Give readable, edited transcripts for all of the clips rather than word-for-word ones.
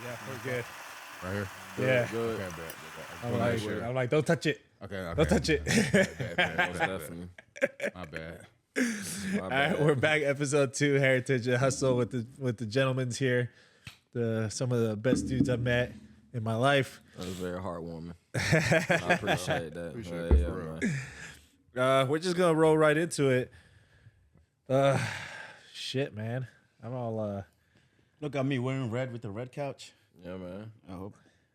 Yeah, we're good. Right here? Yeah. Good. Okay, bad. I'm like, don't touch it. Okay. Don't touch it. Most definitely. My bad. My All bad. right, we're back. Episode 2, Heritage and Hustle with the gentlemen's here. Some of the best dudes I've met in my life. That was very heartwarming. I appreciate that. Appreciate But that yeah, for real. man. We're just gonna roll right into it. Shit, man. I'm all Look at me wearing red with the red couch. Yeah, man. I hope.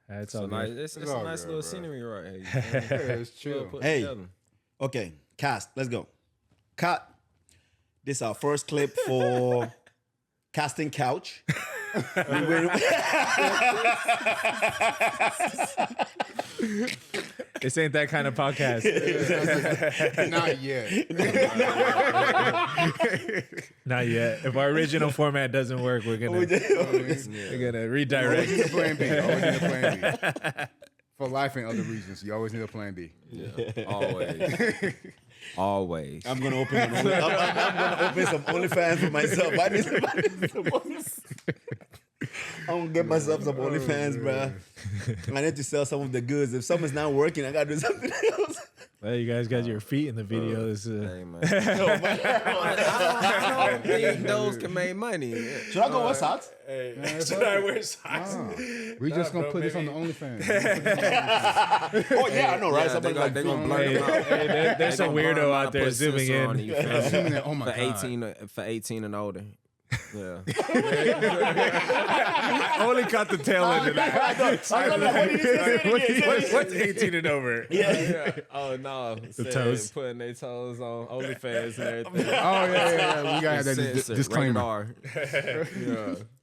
it's So all nice. good. It's all a nice good, little bro. scenery right here. Yeah, it's chill. Put Hey. together. Okay, cast. Let's go. Cut. This is our first clip for casting couch. This ain't that kind of podcast. Not yet. Not yet. If our original format doesn't work, we're gonna redirect. Always need a plan B. Always need a plan B. For life and other reasons, you always need a plan B. Yeah, always. Always. I'm gonna open. I'm gonna open some OnlyFans for myself. I need some I'm gonna get myself some OnlyFans, bro. I need to sell some of the goods. If something's not working, I gotta do something else. Well, you guys got your feet in the video. Hey, man. I don't think those can make money. Should I go with socks? Should I wear socks? We just gonna put this on the OnlyFans. Oh yeah, I know, right? Yeah, Somebody they're gonna blur Hey, them out. hey, there's some weirdo out there zooming in. Oh my For God. 18 and older. Yeah. I only caught the tail end of that. What's 18 and over? Yeah. Oh no. The toes. Putting their toes on OnlyFans and everything. Oh yeah. We gotta have that Censored, disclaimer. rated R.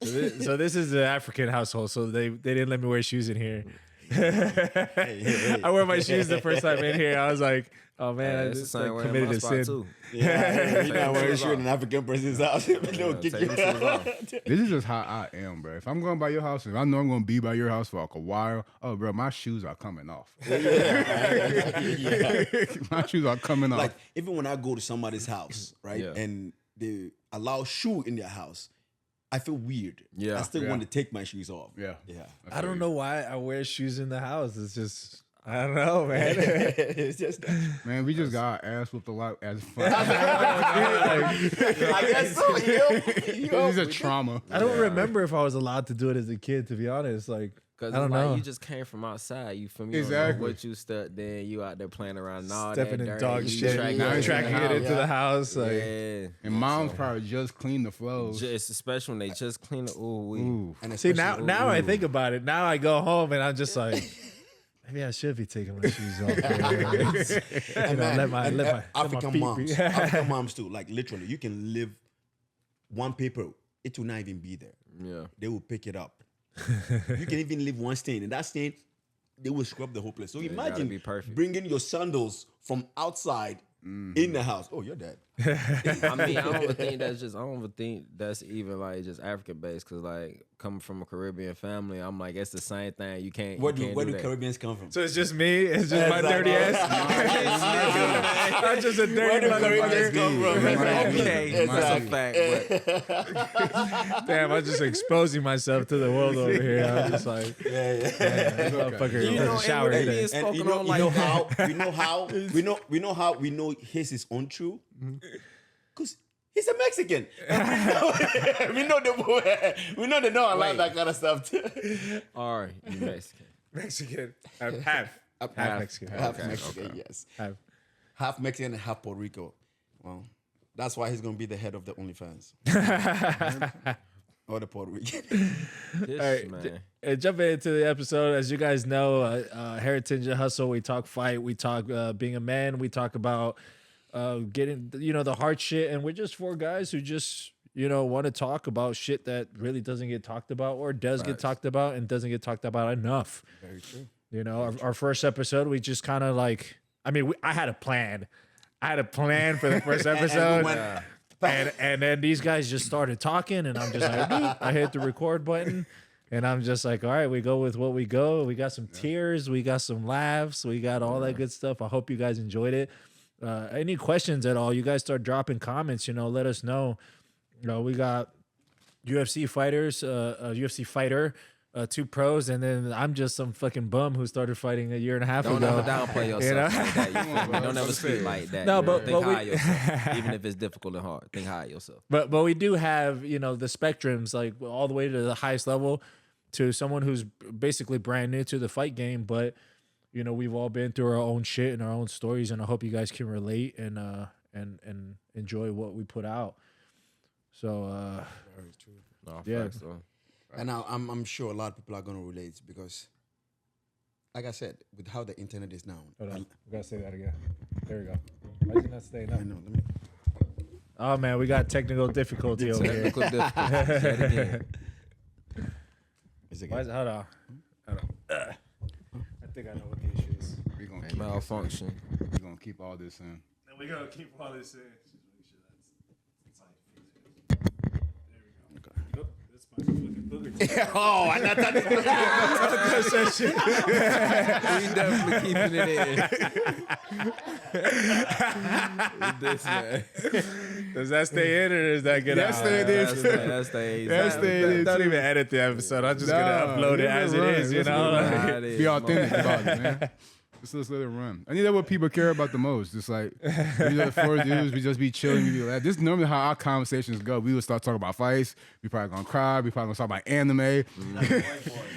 Yeah. So this is the African household, so they didn't let me wear shoes in here. Hey. I wore my shoes the first time in here. I was like, oh man, I It's the just same way in committed my a spot sin. too. Yeah, you're not wearing shoes shoes in off. an African person's house. They'll kick Take you them shoes off. This is just how I am, bro. If I'm going by your house, if I know I'm gonna be by your house for like a while, oh, bro, my shoes are coming off. My shoes are coming off. Like even when I go to somebody's house, right, Yeah. and they allow shoe in their house, I feel weird. Yeah. I still Yeah. want to take my shoes off. yeah. Yeah. I don't know why I wear shoes in the house. It's just, I don't know, man. It's just, Man, we just got our ass whooped a lot as fun. I guess so. This is a trauma. I don't remember if I was allowed to do it as a kid, to be honest. Like, Cause I don't it's like know. you just came from outside. You feel me? You don't Exactly. know what you stuck there. You out there playing around and all Stepping that in dirt. dog You shit, tracking tracking it it into Yeah. the house. Like, Yeah. And mom's probably just cleaned the floors. Just especially when they just clean the Ooh. And see, especially- now I think about it. Now I go home and I'm just like, maybe I should be taking my shoes off. And man, let my African feet moms, be- African moms too. Like literally, you can live one paper, it will not even be there. Yeah. They will pick it up. You can even leave one stain, and that stain, they will scrub the whole place. So gotta imagine be perfect. bringing your sandals from outside in the house. Oh, you're dead. I mean, I don't even think that's even like just African based. Cause like coming from a Caribbean family, I'm like it's the same thing. You can't. Where you can't do that. Caribbeans come from? So it's just me. It's just my Exactly. dirty ass. I'm just a Where dirty do Caribbeans motherfucker. come from? Okay, that's a fact. Damn, I'm just exposing myself to the world over here. I'm just like, Yeah. this motherfucker You has know, a shower and today. It's And spoken you know, on like we know his is untrue because he's a Mexican. we know they don't allow Wait. that kind of stuff. Too. All right, you Mexican. Mexican. Half Mexican. Half Okay, Mexican, okay. yes. Half. Half Mexican and half Puerto Rico. Well, that's why he's gonna be the head of the OnlyFans. Or the Puerto Rican. This man. Jumping into the episode, as you guys know, Heritage and Hustle, we talk fight, we talk being a man, we talk about getting, the hard shit, and we're just four guys who just, want to talk about shit that really doesn't get talked about or does get talked about and doesn't get talked about enough. Very true. Our first episode, we just kind of like, I had a plan. I had a plan for the first episode. And then these guys just started talking, and I'm just like, "Boop." I hit the record button, and I'm just like, all right, we go with what we go. We got some tears, we got some laughs, we got all that good stuff. I hope you guys enjoyed it. Any questions at all, you guys start dropping comments, let us know. We got UFC fighters, a UFC fighter two pros, and then I'm just some fucking bum who started fighting a year and a half Don't ago. ever downplay yourself You know? like that. You feel me? Don't ever speak like that. No, you know? but think we- high yourself, even if it's difficult and hard. Think high yourself. But we do have, you know, the spectrums, like all the way to the highest level to someone who's basically brand new to the fight game. But, you know, we've all been through our own shit and our own stories, and I hope you guys can relate and enjoy what we put out. So No, Yeah. facts, though. And now I'm sure a lot of people are gonna relate because, like I said, with how the internet is now. hold on, we gotta say that again. There we go. Why is it not staying up? I know. Let me, Oh man, we got technical difficulty over here. Technical difficulties. Say it again. is it Why good? is it, hold on. I think I know what the issue is. We're gonna keep Malfunction. We're gonna keep all this in. We gotta keep all this in. Oh, I not that. We definitely keeping it in. This man. Does that stay in or does that get That's out? stay in. That's the That's Don't even edit the episode. I'm just Nah, gonna upload it let as it it run. is. You Let's know. let it Like- run. Be authentic about it, man. Just let it run. I think that's what people care about the most. Just like we just four dudes, we just be chilling. We be like, this is normally how our conversations go. We would start talking about fights. We probably gonna cry. We probably gonna talk about anime.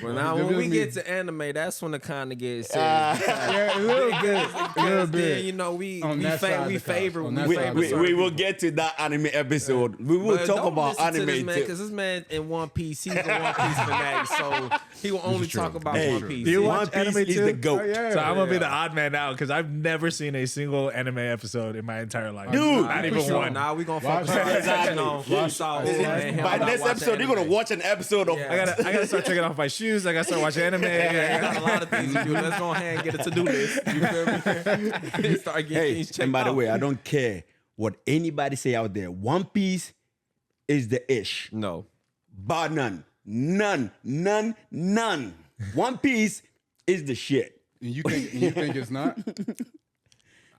Well, now when we get to anime, that's when it kind of gets serious. Yeah, a little bit. A little bit. You know, we On that side of the favor. couch. On that We side of favor the We certain will people. get to that anime episode. We will But talk don't about listen to anime this man, too. because this man in One Piece, he's a One Piece fanatic, so he will only true. talk about Hey, One Piece. do you One watch Piece anime is too? the goat. Oh, yeah. So I'm gonna be Yeah. the odd man out because I've never seen a single anime episode in my entire life. Dude, not even So one. now we gonna Watch focus that. on Exactly. Saul. By next episode, you're gonna watch an episode of. Yeah. I gotta start taking off my shoes. I gotta start watching anime. Yeah, you got a lot of things to do. Let's go ahead and get a to-do list. You feel me? Start getting Hey, things checked and by the out. way, I don't care what anybody say out there. One Piece is the ish. No. Bar none. None. One Piece is the shit. And you think it's not?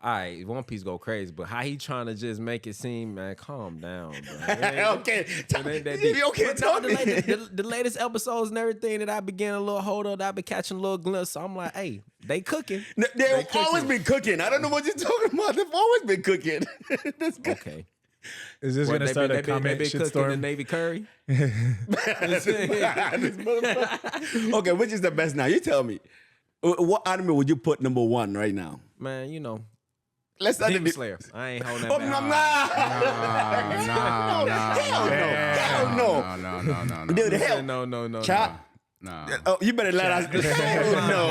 All right, One Piece go crazy, but how he trying to just make it seem, man, calm down, bro. It ain't- Okay. it ain't that deep. Okay, But tell no, me. the latest episodes and everything that I began a little hold up, I've been catching a little glimpse. So I'm like, hey, they cooking. They've always been cooking. I don't know what you're talking about. They've always been cooking. That's good. Okay. Is this What, gonna start a comment they been cooking the shitstorm? Navy curry? Okay, which is the best now? You tell me. What anime would you put number one right now? Man, you know, Let's start Demon Slayer. I ain't holding that Oh, back. no. Dude, hell. No. Chop. Nah. Oh, you better let us. No.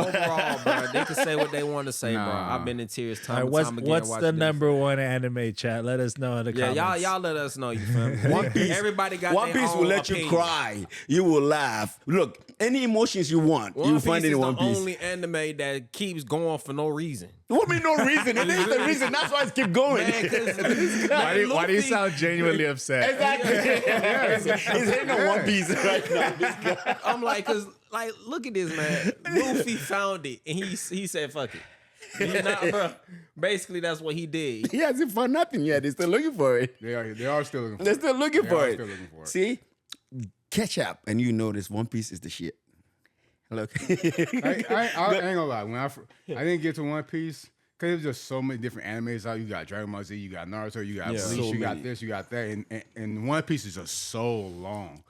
Overall, bro, they can say what they want to say, bro. Nah. I've been in tears All time right, and what's time again. what's watching the this. number one anime, chat? Let us know in the Yeah, comments. y'all let us know. You feel me? One Piece. Everybody got One their Piece own will let you opinion. cry. You will laugh. Look, any emotions you want, One you Piece find it is in the One Piece. only anime that keeps going for no reason. What mean no reason? It is the reason. That's why I keep going. Man, because Why do you sound genuinely upset? Exactly. He's hitting on One Piece right now. This guy. I'm like, cause like, look at this man. Luffy found it and he said, "Fuck it." You know, bro. Basically, that's what he did. He hasn't found nothing yet. They're still looking for it. They are still looking for They're it. still looking They for are it. still looking for it. See, catch up, and you notice One Piece is the shit. Look, I ain't gonna lie. When I didn't get to One Piece because there's just so many different animes out. You got Dragon Ball Z, you got Naruto, you got Bleach, So you got many. this, you got that, and One Piece is just so long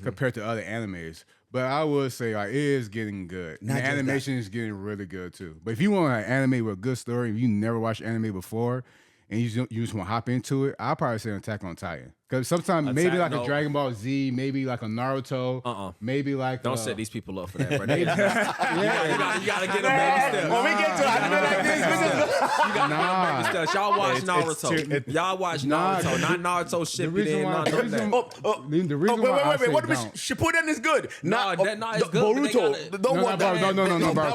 compared to other animes. But I would say like it is getting good. And Not the just that. animation is getting really good too. But if you want an anime with a good story, if you never watched anime before, and you just want to hop into it, I'll probably say Attack on Titan. Because sometimes maybe like no. a Dragon Ball Z, maybe like a Naruto, maybe like Don't a, set these people up for that, bro. You gotta get them baby steps. when we get to anime like this, we just You gotta baby steps. Y'all watch Naruto. too- Y'all watch Nah, Naruto, not Naruto Shippuden. reason why- None the of reason- that. the reason why I say What about don't. Shippuden is good. No, Not that- no, it's good, but they Boruto. gotta- Don't No, want no, that. no, Not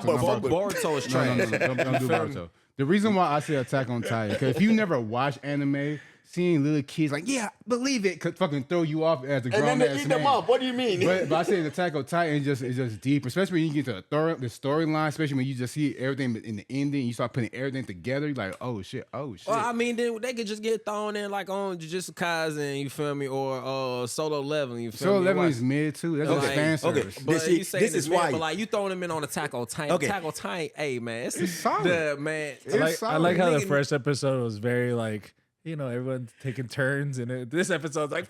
Boruto, no, Boruto. Boruto is No, trash. don't do Naruto. The reason why I say Attack on Titan, because if you never watched anime, seeing little kids like, yeah, believe it, could fucking throw you off as a grown And then they ass eat man. them up. What do you mean? But I say the Attack on Titan is just deep, especially when you get to the storyline, especially when you just see everything in the ending, you start putting everything together. You're like, oh shit. Well, I mean, then they could just get thrown in like on Jujutsu Kaisen, you feel me, or Solo Leveling, you feel Solo me. Leveling Watch- is mid too. That's Okay, just fan service. okay. But See, you saying this is mid, why- but like you throwing them in on Attack on Titan. Okay. Attack on Titan, hey man, it's solid. man. I like how the Nigga- first episode was very like, you know, everyone's taking turns, and this episode's like,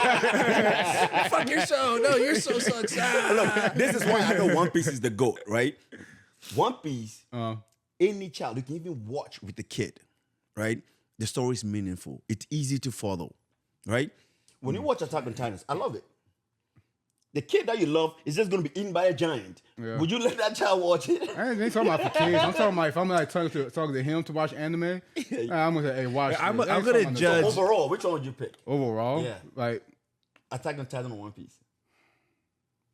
fuck your show. No, your show sucks. Look, this is why I know One Piece is the GOAT, right? One Piece, any child, you can even watch with the kid, right? The story is meaningful. It's easy to follow, right? When you watch Attack on Titans, I love it. The kid that you love is just going to be eaten by a giant. Yeah. Would you let that child watch it? I ain't talking about for kids. I'm talking about if I'm like talking to him to watch anime, I'm gonna say, hey, watch. I'm this. I ain't gonna talking about the- judge- Overall, which one would you pick? overall. Yeah. Like Attack on Titan or One Piece?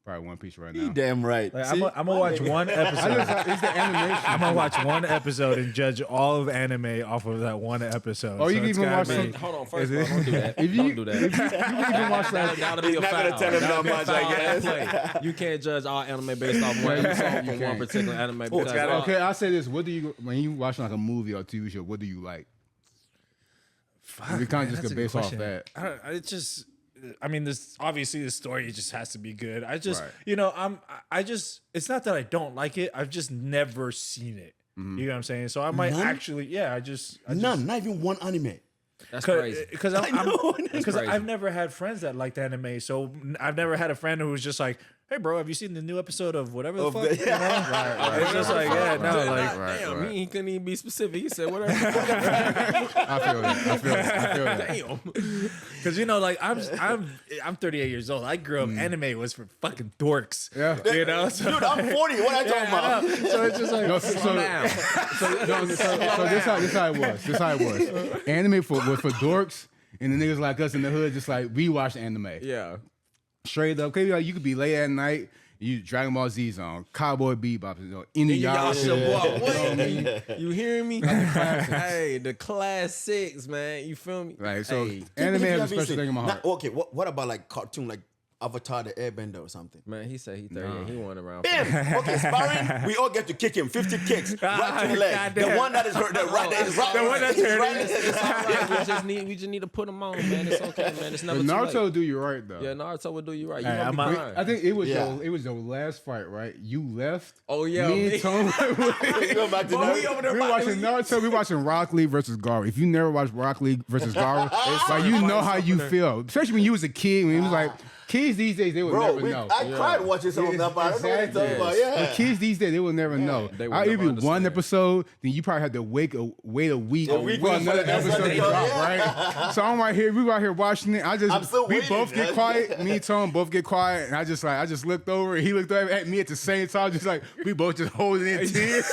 probably One Piece right You now. damn right. Like, See? I'm gonna watch one I episode. just, it's the animation. I'm gonna watch one episode and judge all of anime off of that one episode. Or you can it's even gotta watch be- some- Hold on, first of all, don't do that. If you- Don't do that. You can even watch like That'll be He's a not foul. gonna tell him That'll that be a much, I foul guess. play. You can't judge all anime based off one episode from one particular anime. Because okay, I'll say this. What do you when you watch like a movie or TV show, what do you like? Fuck, We can't man, just that's go a good based off question. that. I don't. It's just. I mean, this obviously the story just has to be good. I just, Right. you know, I just. It's not that I don't like it. I've just never seen it. Mm-hmm. You know what I'm saying? So I might None? actually, yeah. I just None, not even one anime. that's crazy. because I know. because crazy. I've never had friends that liked anime. So I've never had a friend who was just like, "Hey, bro, have you seen the new episode of whatever the Of fuck?" the- You know? It's just like, yeah, no, like. Damn, he couldn't even be specific. He said whatever. I feel that. Damn. Because you know, like I'm 38 years old. I grew up. Anime was for fucking dorks. Yeah. You know. So, Dude, I'm 40. What are you talking about? so it's just like No, Now, so this how it was. This how it was. Anime was for dorks and the niggas like us in the hood, just like we watch anime. yeah. Straight up. Okay, like, you could be late at night, you Dragon Ball Z's on, Cowboy Bebop is on, Inuyasha. What? You hearing me? Hey, the classics, man. You feel me? Like, so Hey, anime If you has a haven't special seen- thing in my heart. Okay, what about like cartoon, like Avatar the Airbender or something? man, he said he 38. He went around. Bam! Okay, sparring, we all get to kick him 50 kicks right to the leg. The Goddamn. one that is hurt, the right, it's right, the one that's he's hurt. right- It's all right. We just need to put him on, man. It's okay, man. It's never But too Naruto late. do you right though. Yeah, Naruto will do you right. You Hey, gonna be I'm a- crying. I think it was Yeah. your last fight, right? You left. Oh, yeah, Me me. and Tone. You go back to Boy, we Naruto. over there We about watching Naruto. We watching Rock Lee versus Gara. If you never watched Rock Lee versus Gara, like you know how you feel. Especially when you was a kid. When it was like kids these days, they would Bro, never know. I cried watching some of that, but I don't know what you're talking Exactly. about. Yeah. But kids these days, they will never know. they will I never even one understand. episode, then you probably have to wait a week week for for another the next episode to episode, drop, yeah. right? So I'm right here, we right here watching it. I'm still we waiting, both get man. quiet. Me and Tom both get quiet, and I just looked over, and he looked over at me at the same time, just like we both just holding in tears.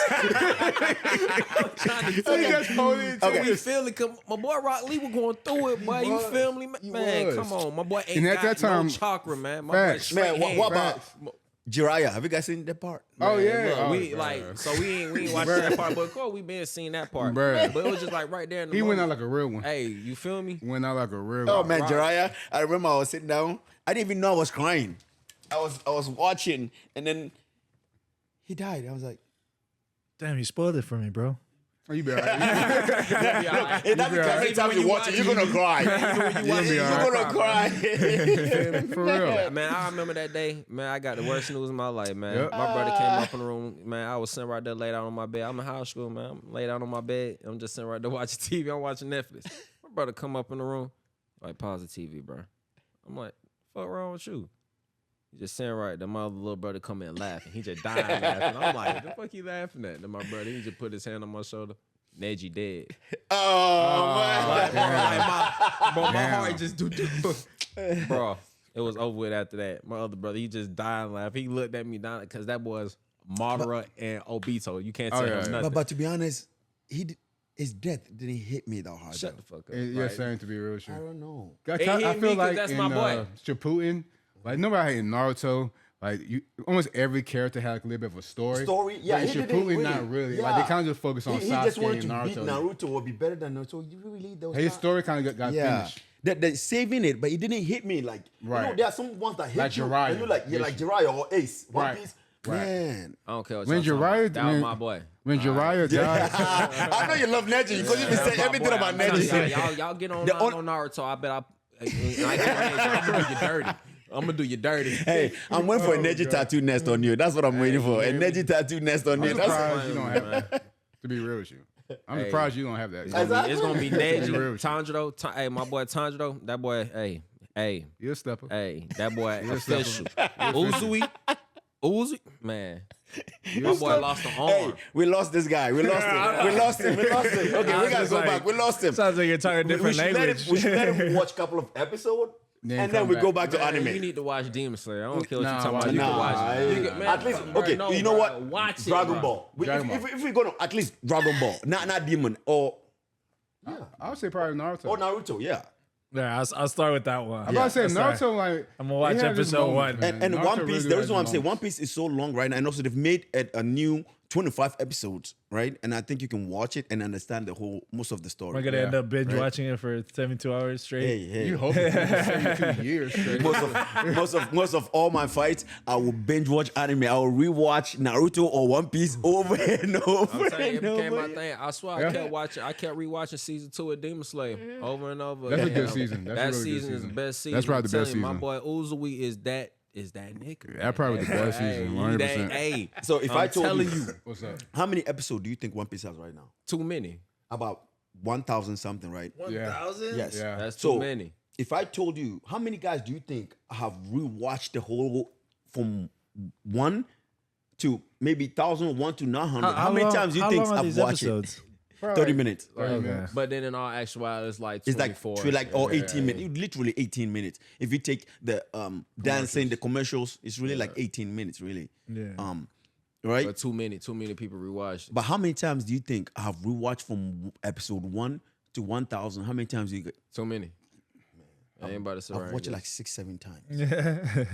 We just holding in Okay. tears. You feel it? 'Cause my boy Rock Lee was going through it, boy. You feel me, man? was. Come on, my boy ain't And at got that time- no chakra, man. My Facts. boy straight Man, what hands. about Jiraiya? Have you guys seen that part? Oh Man, yeah, look, oh, we bruh. like so we ain't watching that part, but of course we been seeing that part. Bruh. But it was just like right there in the He went out moment. like a real one. Hey, you feel me? Went out like a real Oh one. man, Right. Jiraiya. I remember I was sitting down. I didn't even know I was crying. I was watching, and then he died. I was like, Damn, you spoiled it for me, bro. Oh, you be all right. Yeah, "Hey, that's because every time you watch it, you're gonna cry. gonna be You're all right. gonna cry." For real. Man, I remember that day. Man, I got the worst news in my life, man. Yep. My brother came up in the room. Man, I was sitting right there, laid out on my bed. I'm in high school, man. I'm laid out on my bed. I'm just sitting right there watching TV. I'm watching Netflix. My brother come up in the room, like, pause the TV, bro. I'm like, fuck wrong with you? He just sitting right there. My other little brother come in laughing. He just dying laughing. I'm like, the fuck you laughing at? Then my brother, he just put his hand on my shoulder. Neji dead. Oh man. My heart just do. Bro, it was over with after that. My other brother, he just died and laughed. He looked at me down because that was Madara and Obito. You can't tell yeah, him yeah. nothing. But to be honest, his death didn't hit me that hard. Shut though. the fuck up. Yeah, Right. saying to be real true. I don't know. I It hit me feel 'cause like that's in my boy. Shippuden, like nobody in Naruto, Like almost every character had like a little bit of a story. Yeah, but it's completely not really. Like they kind of just focus on he Sasuke just wanted and to beat Naruto. Naruto or be better than Naruto. You really those His story kind of got finished. That saving it, but it didn't hit me like. Right. You know, there are some ones that hit Like you, Jiraiya. and you're like, like Jiraiya or Ace, One Right. Piece. Right. Man, I don't care what When y'all talking Jiraiya, about. That was my boy. When Jiraiya died, I know you love Neji because you been saying everything boy. about I'm telling Neji. y'all get on, The on Naruto. I bet I get on Neji. I'm gonna do you dirty. I'm gonna do you dirty. Hey, I'm waiting for a Neji tattoo nest on you. That's what I'm waiting for. A Neji tattoo nest on you. I'm That's surprised you don't have that. To be real with you, I'm surprised you don't have that. It's gonna be Neji, real. Tanjiro. Hey, my boy Tanjiro. That boy. Hey, You're a stepper. that boy official. Uzi, man. My boy lost an arm. Hey, we lost this guy. We lost him. We lost him. Okay, we gotta go back. We lost him. Sounds like you're talking a different language. We should let him watch a couple of episodes. and then we go back to anime. You need to watch Demon Slayer. I don't care what you're Nah, talking about. You can watch it. Man, at least, bro, okay, no, you know bro. what? Watch it, Dragon bro. Ball. Dragon Ball. If we're gonna at least Dragon Ball, not Demon or I would say probably Naruto. Naruto, yeah. Yeah, I'll start with that one. I'm about to say That's Naruto. Like I'm gonna watch they have this episode moment, one. man. And Naruto One Piece, really the has reason why I'm saying moments. One Piece is so long right now, and also they've made a new 25 episodes, right? And I think you can watch it and understand most of the story. We're gonna end up binge Right. watching it for 72 hours straight. Hey, You hope it's 72 years straight. most of all my fights, I will binge watch anime. I will rewatch Naruto or One Piece over and over I'm telling you, it and became my over. thing. I swear, I kept rewatching season 2 of Demon Slayer over and over. That's a again. good season. That's a that really good season is the season. best season. That's probably the I'm best telling you, season. My boy Uzui is that nigga. That probably the best season, 100%. Hey, So if I'm I told telling you, What's up? how many episodes do you think One Piece has right now? too many. About 1,000 something, right? 1,000? Yes. Yeah. That's So, too many. If I told you, how many guys do you think have rewatched the whole from 1 to maybe 1,000, 1 to 900? How many times do you think I've watched it? 30 minutes. Okay. But then in all actuality, it's like It's like 24. or 18 minutes. Literally 18 minutes. If you take the dancing, the commercials, it's really like 18 minutes, really. Yeah. Right? But too many people rewatched. But how many times do you think I have rewatched from episode 1 to 1,000? How many times do you get? Too many. I ain't about to say I've right. watched it like 6-7 times.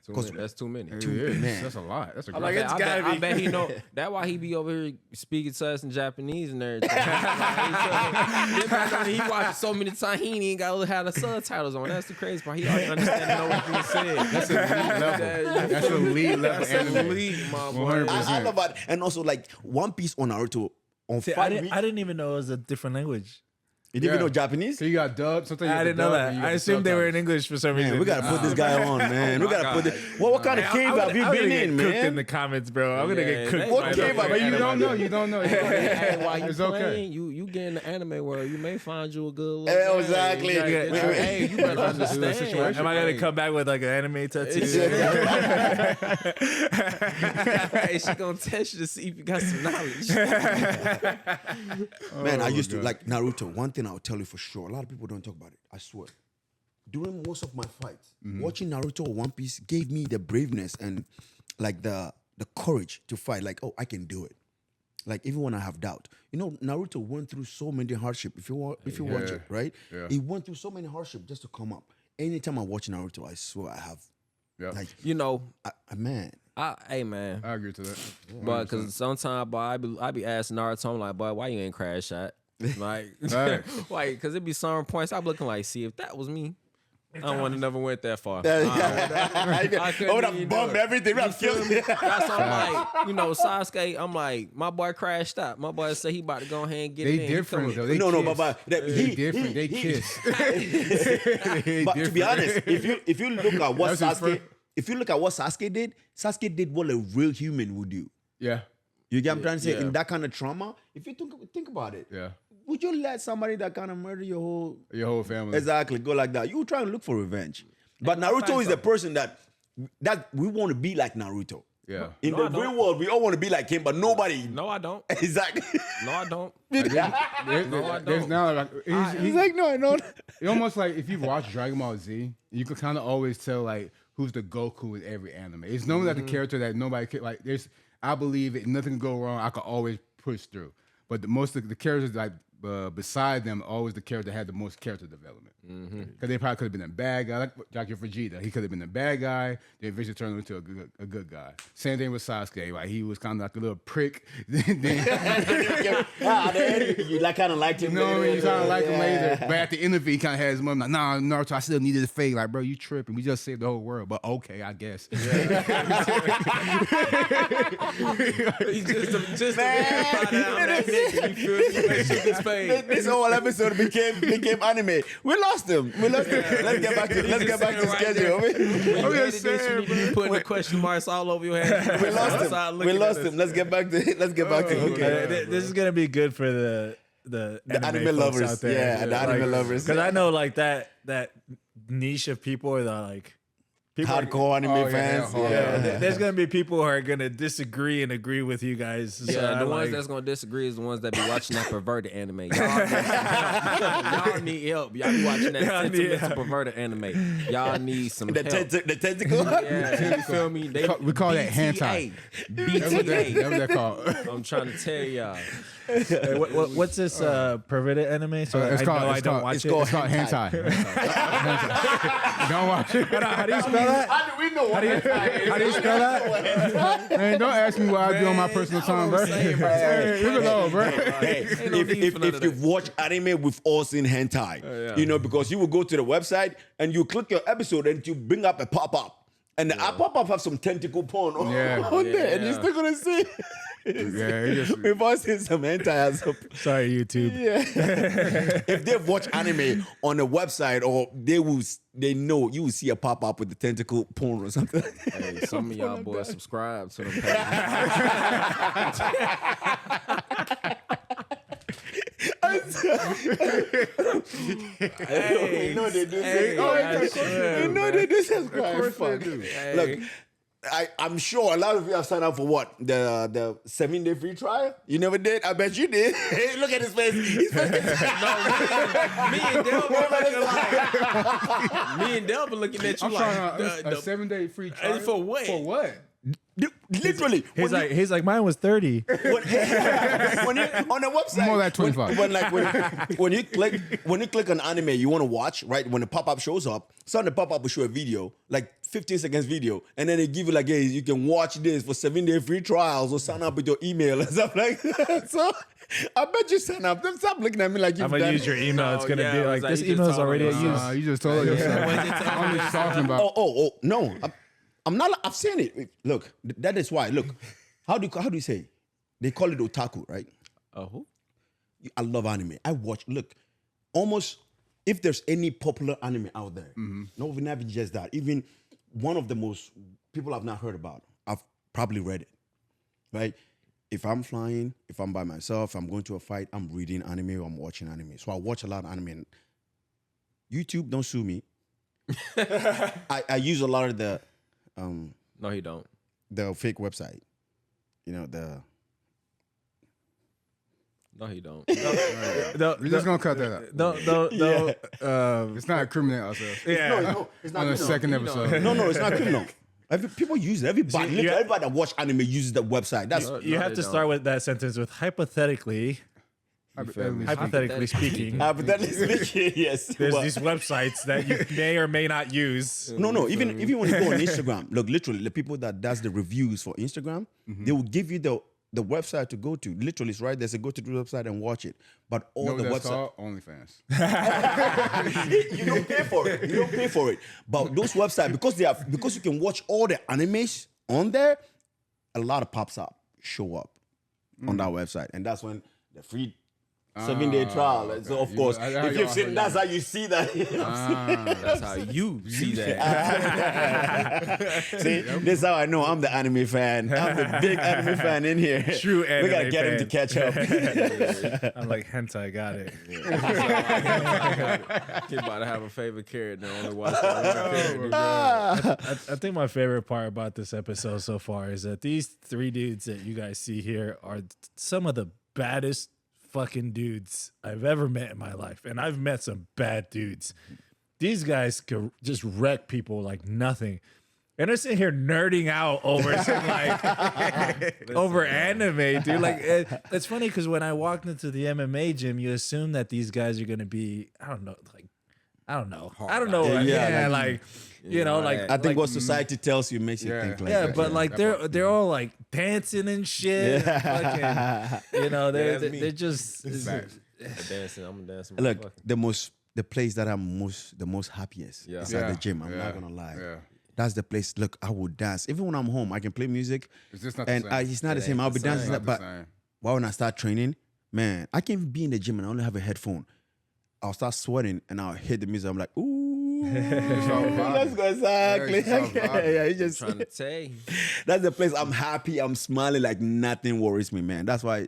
Too many. That's too many. It is. man. That's a lot. That's a like, great. it's I gotta bet, be. I bet he know. That's why he be over here speaking to us in Japanese and everything. He watched so many times he ain't even got to have the subtitles on. That's the crazy part. He already understand and know what's being said. That's elite level. That's elite level. That's anime. elite, my boy. 100%. I love that. And also like One Piece on Naruto on See, 5 weeks. I didn't even know it was a different language. You didn't even Yeah. know Japanese? So you got dubbed. Sometimes you I have didn't the know dub that. and you I got the assumed they were in subtitles. English for some reason. Man, we gotta put this guy on, man. We gotta put this. What kind of cave have you I'm been gonna in, get cooked in man? the comments, bro. I'm gonna get cooked. What by cave the- have But you don't know. anime. You don't know. Hey, while you It's playing, okay. you get in the anime world, you may find you a good little Yeah, game. exactly. You gotta get- Yeah. Hey, you better That's a understand. situation. Am I gonna come back with like an anime tattoo? Hey, she gonna test you to see if you got some knowledge. Man, I used to God. like Naruto. One thing I'll tell you for sure. A lot of people don't talk about it. I swear. During most of my fights, watching Naruto or One Piece gave me the braveness and like the courage to fight. Like, oh, I can do it. Like even when I have doubt, you know, Naruto went through so many hardship. If you watch it, right? Yeah. He went through so many hardship just to come up. Anytime I watch Naruto, I swear I have. Yeah. Like, You know, man. hey man, I agree to that. but because sometimes, boy, I be asking Naruto, I'm like, boy, why you ain't crash shot? Like, Right. why? Because it be some points I'm looking like, see, if that was me, I would have never went that far. I couldn't would even have do bombed it. everything. Would have killed me. That's what I'm like, you know, Sasuke, I'm like, my boy crashed out. My boy said he about to go ahead and get They it in. He different threw though. it. They No, kiss. but They different. They kiss. They But to be different. honest, if you look at what That's his Sasuke did, Sasuke did what a real human would do. Yeah. You get what I'm trying to say? Yeah. In that kind of trauma, if you think about it, Yeah. would you let somebody that kind of murder your whole family. exactly go like that? You try and look for revenge. But Naruto is the person that we want to be like Naruto. Yeah. In No, I the real don't. world, we all want to be like him, but nobody. No, I don't. Exactly. No, I don't. There's now like he's like, no, I don't. it's almost like if you've watched Dragon Ball Z, you can kind of always tell like who's the Goku in every anime. It's normally like the character that nobody can like. I believe it. Nothing can go wrong. I can always push through. But most of the characters like beside them, always the character had the most character development. Because they probably could have been a bad guy, like Jackie Vegeta. He could have been a bad guy. They eventually turned him into a good guy. Same thing with Sasuke. Right? He was kind of like a little prick. Then, You like kind of liked him. you know what I mean? You kind of like him later. Yeah. But at the end of it, he kind of had his mom like, nah, Naruto, I still needed a fade. Like, bro, you tripping. We just saved the whole world. But okay, I guess. He just verify down that nigga. You feel me? Make sure his face. This whole episode became anime. We lost him. Let's get back to schedule. You just edited this, saying, you need to be putting the question marks all over your head. We lost him. Let's get back to okay. This is gonna be good for the anime folks lovers. out there. Yeah, the anime lovers. Because I know like that niche of people are the like people Hardcore anime fans. There's gonna be people who are gonna disagree and agree with you guys. So Yeah, the ones like, that's gonna disagree is the ones that be watching that perverted anime. Y'all need help. Y'all be watching that sentimental perverted anime. Y'all need some help. The tentacle. Yeah, you feel me? We call that hentai. That's what that called. I'm trying to tell y'all. hey, what's this perverted anime? So It's I called- know I it's don't called- watch it's it. called hentai. Hentai. Don't watch it. How do you spell that? How do we know what How do you spell that? Man, don't ask me what I do on my personal time, bro. Leave it alone, bro. Hey, Ain't no need for none if of you've watched anime, we've all seen hentai. You know, because you will go to the website and you click your episode and you bring up a pop-up. And the pop-up have some tentacle porn on there. And you're still going to see. Yeah, he just, We've all seen some hentai. Sorry, YouTube. If they've watched anime on a website or they know you will see a pop-up with the tentacle porn or something. Hey, some of y'all boys subscribe to them pages. You know they do. You know they do subscribe. Fuck. Look, I'm sure a lot of you have signed up for what? The 7-day free trial? You never did? I bet you did. Look at his face. His face. Me and Delvin looking at you I'm like trying a 7-day free trial. for what? For what? Literally. He's like mine was 30. When you, on the website, More like 25. When you click on anime you want to watch, right? When the pop-up shows up, some of the pop-up will show a video, like 15 seconds video, and then they give you like, hey, you can watch this for 7-day free trials or sign up with your email and stuff like that. So I bet you sign up. Don't stop looking at me like you've I'm gonna done use your email. It's gonna yeah, be it like was like this you just email is told already us. at use. You just told yourself. I'm just talking about. Oh, no. I'm not. I've seen it. Look, that is why. Look, how do you say? They call it otaku, right? Oh, I love anime. I watch. Look, almost if there's any popular anime out there, no, not just that. Even one of the most people I've not heard about, I've probably read it. Right? If I'm flying, if I'm by myself, I'm going to a fight, I'm reading anime or I'm watching anime. So I watch a lot of anime. YouTube, don't sue me. I use a lot of the. no, he don't. The fake website, you know, No, he don't. We're just gonna cut that out. Don't. It's not criminal ourselves. Yeah. no, it's not On the criminal. second episode. No, it's not criminal. People use it. Everybody, See, everybody that watch anime uses the website. That's You have they to don't. start with that sentence with hypothetically speaking. hypothetically speaking. Yes. There's Well, these websites that you may or may not use. no. Even when you go on Instagram, look, literally, the people that does the reviews for Instagram, they will give you the website to go to. Literally, it's right there. Say go to the website and watch it. But all the that's website, called OnlyFans. you don't pay for it. You don't pay for it. But those websites, because you can watch all the animes on there, a lot of pops up show up on that website, and that's when the free 7-day trial. And so of course, if you've seen, that's how you see that. That's how you see that. See, this is how I know I'm the anime fan. I'm the big anime fan in here. True anime We gotta get him fan. to catch up. I'm like hentai, got it. Kid about to have a favorite character and only watch that. I think my favorite part about this episode so far is that these 3 dudes that you guys see here are some of the baddest fucking dudes I've ever met in my life. And I've met some bad dudes. These guys could just wreck people like nothing. And they're sitting here nerding out over some like over anime, dude. Like it's funny because when I walked into the MMA gym, you assume that these guys are gonna be, I don't know. Yeah, like you know, like I think like, what society tells you makes you Yeah. think like yeah, that. but like they're all like dancing and shit. And fucking, you know, that's me. they're just Facts. I'm dancing. Look, the place that I'm the most happiest Yeah. is at the gym. I'm not gonna lie. Yeah. That's the place. Look, I will dance even when I'm home. I can play music, It's just not and the same. it's not the It same. ain't I'll be the same. dancing, Not the but same. why when I start training, man, I can't even be in the gym and I only have a headphone. I'll start sweating and I'll hit the music. I'm like, ooh, let's go exactly. Yeah, it's all vibing. Yeah, you just trying to tell you. that's the place. I'm happy. I'm smiling like nothing worries me, man. That's why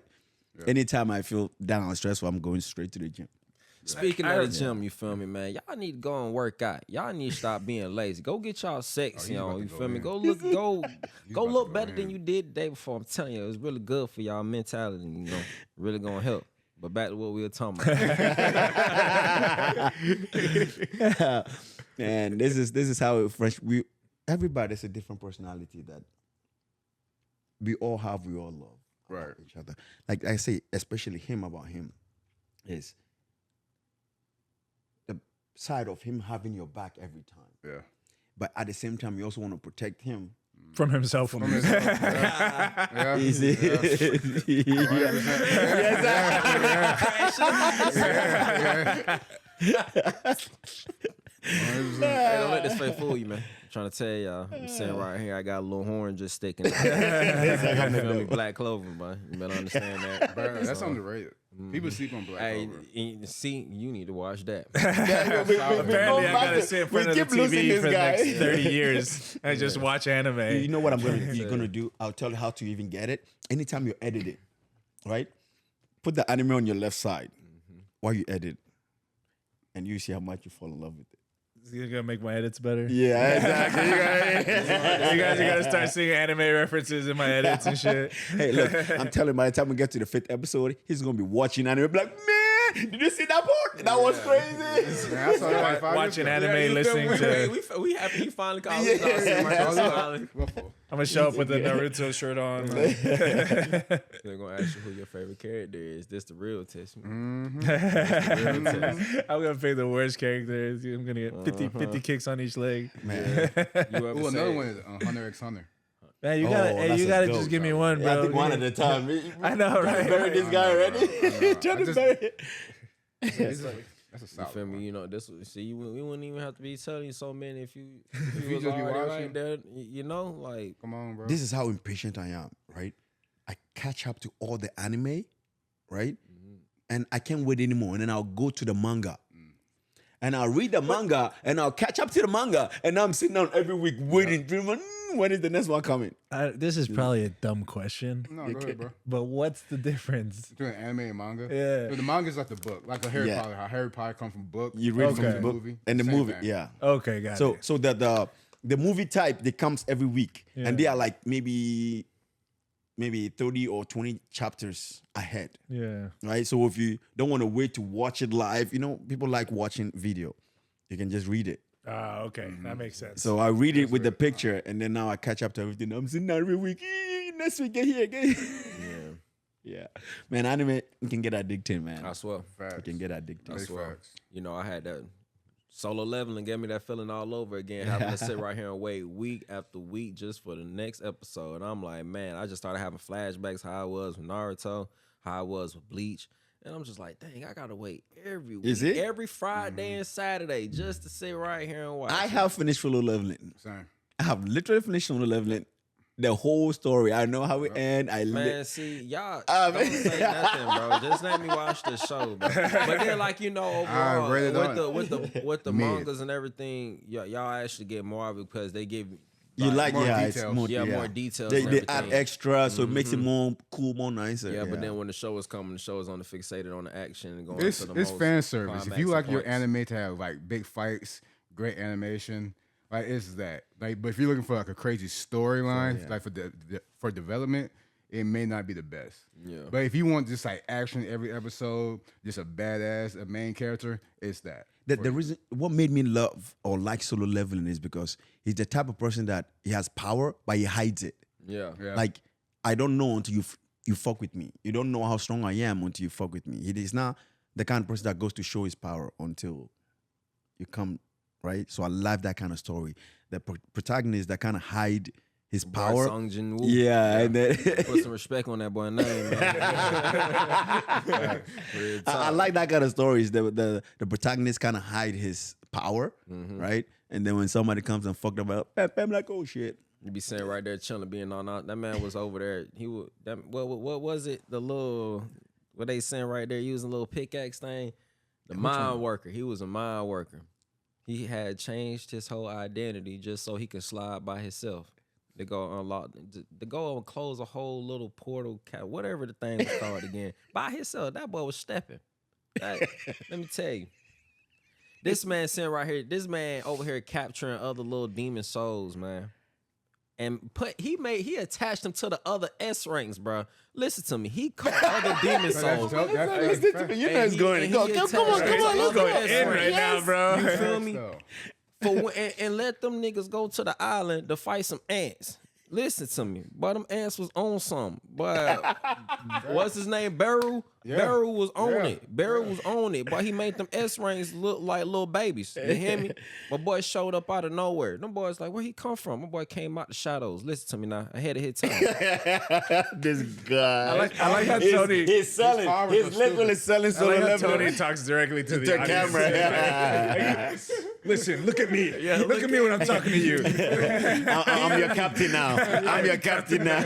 anytime I feel down or stressful, I'm going straight to the gym. Speaking of the gym, you feel me, man? Y'all need to go and work out. Y'all need to stop being lazy. Go get y'all sexy about on. to You go feel me? in. Go about look to go better in. than you did the day before. I'm telling you, it was really good for y'all mentality. You know, really gonna help. But back to what we were talking about. And this is how fresh everybody's a different personality that we all have, we all love Right. each other. Like I say, especially him about him is the side of him having your back every time. Yeah. But at the same time, you also want to protect him. from himself. Yeah. Easy. Hey, don't let this face fool you, man. I'm trying to tell y'all. I'm sitting right here. I got a little horn just sticking out. You feel me? Black clover, man. You better understand that. Bro, that's underrated. People sleep on black Hey, clover. see, you need to watch that. Apparently, I gotta sit in front of the keep losing TV this for the guy. next 30 years and just watch anime. You know what you're gonna do? I'll tell you how to even get it. Anytime you edit it, right? Put the anime on your left side while you edit, and you see how much you fall in love with it. You're gonna make my edits better. Yeah, exactly. You guys are gonna start seeing anime references in my edits and shit. Hey, look, I'm telling you, by the time we get to the 5th episode, he's gonna be watching anime, be like, man, did you see that part? That was crazy. Man, I saw that like 5 Watching years ago. anime, listening to. We happy you finally called us. I'm gonna show up with a Naruto shirt on. They're gonna ask you who your favorite character is. This the real test. I'm gonna pick the worst characters. I'm gonna get 50 kicks on each leg. Man, You ever Ooh, say- another one is Hunter x Hunter. Man, you Oh, gotta, that's you a gotta goat, just give me bro. one, bro. I think one at a time. I know, right? Bury this guy already. Trying to just- bury it. That's a You solid feel me? one. You know, this. See, we wouldn't even have to be telling you so many if you you was just be already watching. right there. You know, like Come on, bro. This is how impatient I am, right? I catch up to all the anime, right? And I can't wait anymore. And then I'll go to the manga. And I'll read the manga and I'll catch up to the manga. And I'm sitting down every week waiting. When is the next one coming? This is probably a dumb question, No, go ahead, bro. but what's the difference? Between anime and manga. Yeah. So the manga is like the book, like a Harry Yeah. Potter. How Harry Potter come from book. You read from Okay. the book Movie. and the Same movie, thing. yeah. Okay, got So it. so the movie type that comes every week, Yeah. and they are like maybe 30 or 20 chapters ahead, Yeah. right? So if you don't want to wait to watch it live, you know, people like watching video. You can just read it. Ah, okay, that makes sense. So I read it with the picture, and then now I catch up to everything. I'm sitting there every week. Next week, get here, get here. Yeah, man, anime can get addicted, man. I swear. It Facts. can get addicted. I Big swear. facts. You know, I had that solo leveling, gave me that feeling all over again, having to sit right here and wait week after week just for the next episode. And I'm like, man, I just started having flashbacks how I was with Naruto, how I was with Bleach. And I'm just like, dang, I gotta wait every week, Is it? every Friday and Saturday just to sit right here and watch. I it. have finished Solo Leveling. Same. I have literally finished Solo Leveling. The whole story. I know how it ends. Man, see, y'all man. don't say nothing, bro. Just let me watch the show, bro. But then, like, you know, overall, rated with the Mid. mangas and everything, y'all actually get more of it because they give You like, more yeah, it's details. more, Yeah, more details They, and they add everything. extra, so it makes it more cool, more nicer. Yeah, but then when the show is coming, the show is only fixated on the action and going It's to the it's most fan service. If you climactic like your points. anime to have like big fights, great animation, like it's that. Like, but if you're looking for like a crazy story line, yeah. like for development, it may not be the best. Yeah. But if you want just like action every episode, just a badass, a main character, it's that. The reason what made me love or like Solo Leveling is because he's the type of person that he has power, but he hides it. Yeah. Like, I don't know until you fuck with me. You don't know how strong I am until you fuck with me. He is not the kind of person that goes to show his power until you come, right? So I love that kind of story. The protagonist that kind of hide his power. Song Jin Woo. Yeah, and then Put some respect on that boy's name, man. I like that kind of stories. The protagonist kind of hide his power, right? And then when somebody comes and fucked up, I'm like, oh shit. You be sitting right there chilling, being on that man was over there. He would what was it? The little what they saying right there, using a little pickaxe thing. The mine worker. He was a mine worker. He had changed his whole identity just so he could slide by himself. To go unlock, to go and close a whole little portal, whatever the thing was called again. By himself, that boy was stepping. Let me tell you. This man sitting right here, this man over here capturing other little demon souls, man. And he attached them to the other S ranks, bro. Listen to me. He caught other demon souls. Listen to me. You know it's going. Come on, let's go In right now, bro. You feel me? And let them niggas go to the island to fight some ants. Listen to me. But them ants was on something. But what's his name? Beru? Yeah. Beru was on Yeah. it. Beru was on it. But he made them S-rings look like little babies. You hear me? My boy showed up out of nowhere. Them boys like, where he come from? My boy came out the shadows. Listen to me now. I had to hit time. This guy. I like how Tony. He's selling. He's literally selling I Solo like how Leveling. Tony talks directly to the The audience. camera. Listen, look at me. Look at me when I'm talking to you. I'm your captain now. I'm your captain now.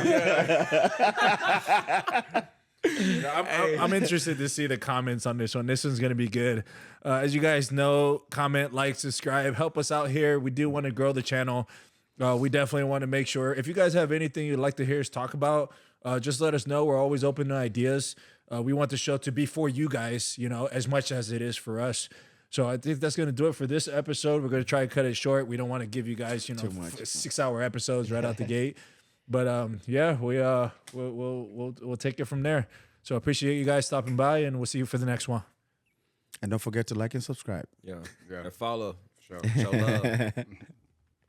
I'm interested to see the comments on this one. This one's going to be good. As you guys know, comment, like, subscribe. Help us out here. We do want to grow the channel. We definitely want to make sure. If you guys have anything you'd like to hear us talk about, just let us know. We're always open to ideas. We want the show to be for you guys, as much as it is for us. So I think that's going to do it for this episode. We're going to try to cut it short. We don't want to give you guys, Too much. 6-hour episodes right out the gate. But yeah, we'll take it from there. So I appreciate you guys stopping by, and we'll see you for the next one. And don't forget to like and subscribe. Yeah. Yeah. And follow. Sure. Show love.